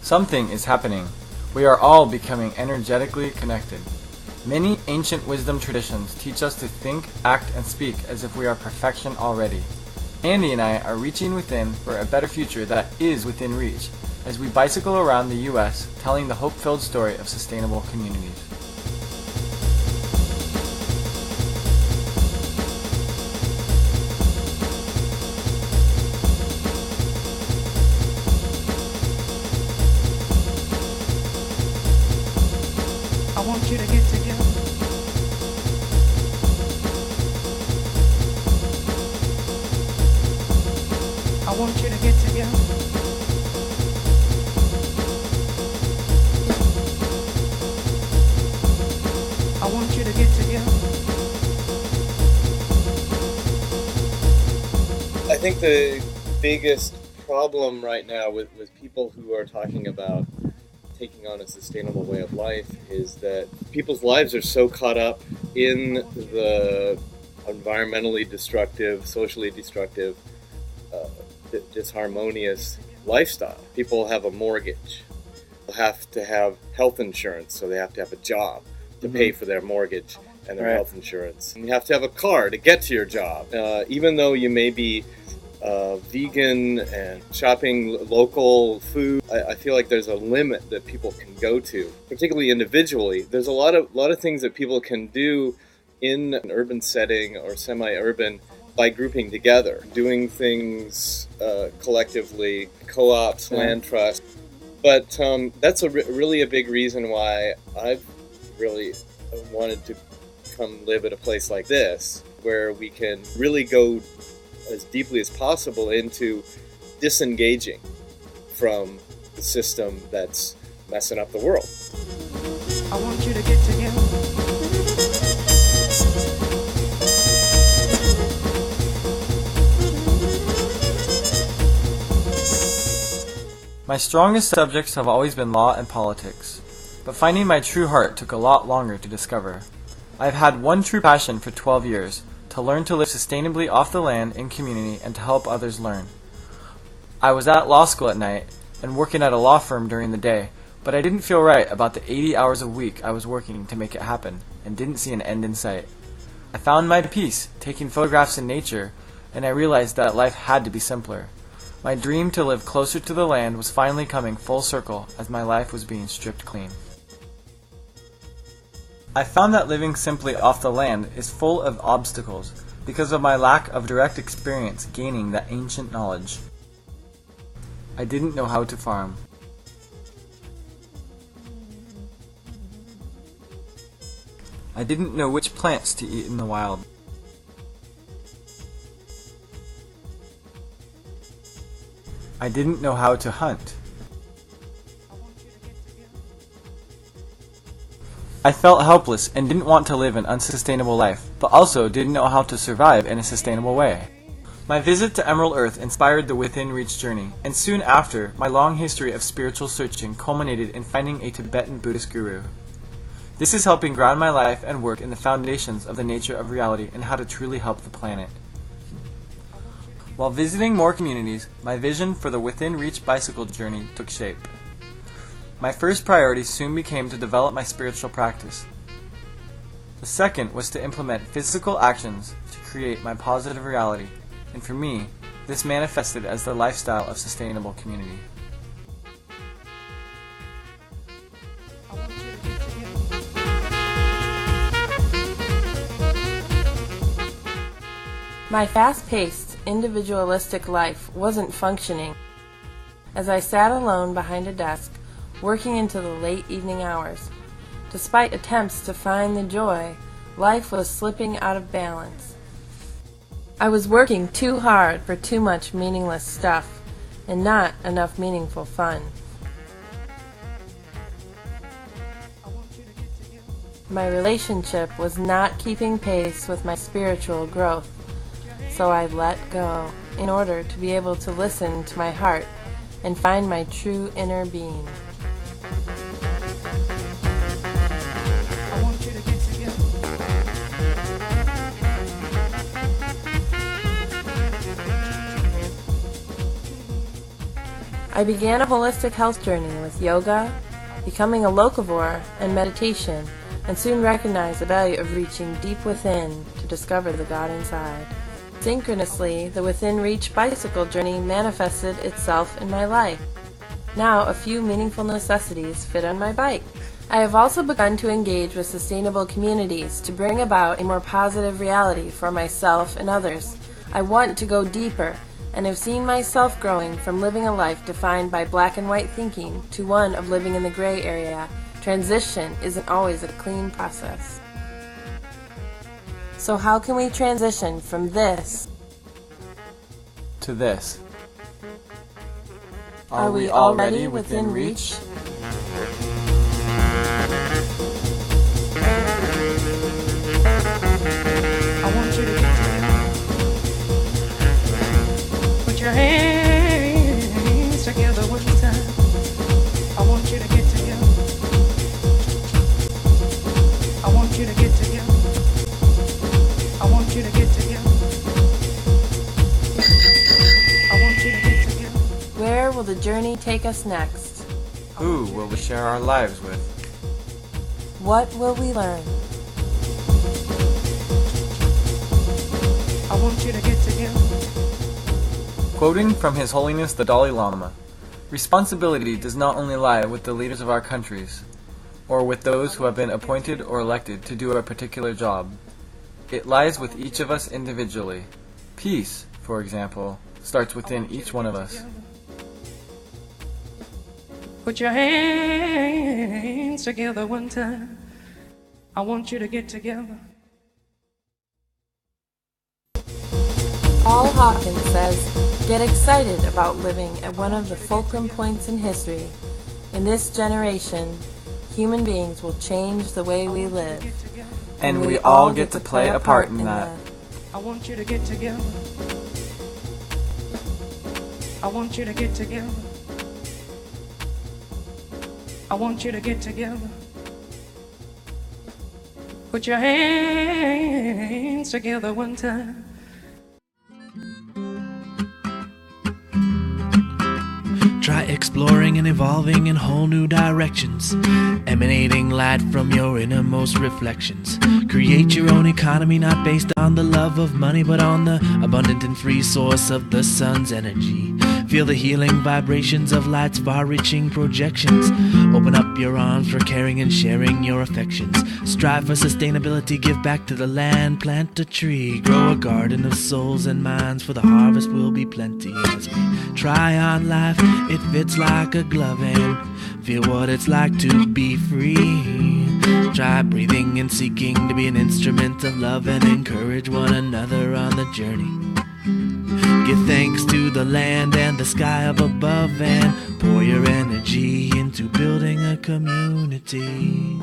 Something is happening. We are all becoming energetically connected. Many ancient wisdom traditions teach us to think, act, and speak as if we are perfection already. Andy and I are reaching within for a better future that is within reach as we bicycle around the U.S. telling the hope-filled story of sustainable communities. I want you to get together. I want you to get together. I want you to get together. I think the biggest problem right now with people who are talking about taking on a sustainable way of life is that people's lives are so caught up in the environmentally destructive, socially destructive, disharmonious lifestyle. People have a mortgage. They have to have health insurance, so they have to have a job to pay for their mortgage and their health insurance. And you have to have a car to get to your job. Even though you may be vegan and shopping local food, I feel like there's a limit that people can go to, particularly individually. There's a lot of things that people can do in an urban setting or semi-urban by grouping together, doing things collectively, co-ops, land trusts. But that's really a big reason why I've really wanted to come live at a place like this, where we can really go as deeply as possible into disengaging from the system that's messing up the world. I want you to get together. My strongest subjects have always been law and politics, but finding my true heart took a lot longer to discover. I've had one true passion for 12 years, to learn to live sustainably off the land in community and to help others learn. I was at law school at night and working at a law firm during the day, but I didn't feel right about the 80 hours a week I was working to make it happen and didn't see an end in sight. I found my peace taking photographs in nature, and I realized that life had to be simpler. My dream to live closer to the land was finally coming full circle as my life was being stripped clean. I found that living simply off the land is full of obstacles because of my lack of direct experience gaining that ancient knowledge. I didn't know how to farm. I didn't know which plants to eat in the wild. I didn't know how to hunt. I felt helpless and didn't want to live an unsustainable life, but also didn't know how to survive in a sustainable way. My visit to Emerald Earth inspired the Within Reach journey, and soon after, my long history of spiritual searching culminated in finding a Tibetan Buddhist guru. This is helping ground my life and work in the foundations of the nature of reality and how to truly help the planet. While visiting more communities, my vision for the Within Reach bicycle journey took shape. My first priority soon became to develop my spiritual practice. The second was to implement physical actions to create my positive reality, and for me, this manifested as the lifestyle of sustainable community. My fast-paced, individualistic life wasn't functioning. As I sat alone behind a desk, working into the late evening hours. Despite attempts to find the joy, life was slipping out of balance. I was working too hard for too much meaningless stuff, and not enough meaningful fun. My relationship was not keeping pace with my spiritual growth, so I let go in order to be able to listen to my heart and find my true inner being. I I began a holistic health journey with yoga, becoming a locavore, and meditation, and soon recognized the value of reaching deep within to discover the God inside. Synchronously, the Within Reach bicycle journey manifested itself in my life. Now, a few meaningful necessities fit on my bike. I have also begun to engage with sustainable communities to bring about a more positive reality for myself and others. I want to go deeper, and have seen myself growing from living a life defined by black and white thinking to one of living in the gray area. Transition isn't always a clean process. So how can we transition from this To this. Are we already within reach? I want you to get together. Put your hands together one time. I want you to get together. I want you to get together. I want you to get together. I want you to get together. Where will the journey take us next? Who will we share our lives with? What will we learn? I want you to get together. Quoting from His Holiness the Dalai Lama, responsibility does not only lie with the leaders of our countries, or with those who have been appointed or elected to do a particular job. It lies with each of us individually. Peace, for example, starts within each one of us. Put your hands together one time. I want you to get together. Paul Hawkins says, get excited about living at one of the fulcrum points in history. In this generation, human beings will change the way we live. And we all get to play a part in that. I want you to get together. I want you to get together. I want you to get together. Put your hands together one time. Try exploring and evolving in whole new directions, emanating light from your innermost reflections. Create your own economy, not based on the love of money, but on the abundant and free source of the sun's energy. Feel the healing vibrations of light's far-reaching projections. Open up your arms for caring and sharing your affections. Strive for sustainability, give back to the land, plant a tree, grow a garden of souls and minds, for the harvest will be plenty. As we try on life, it fits like a glove, and feel what it's like to be free. Try breathing and seeking to be an instrument of love, and encourage one another on the journey. Give thanks to the land and the sky up above, and pour your energy into building a community.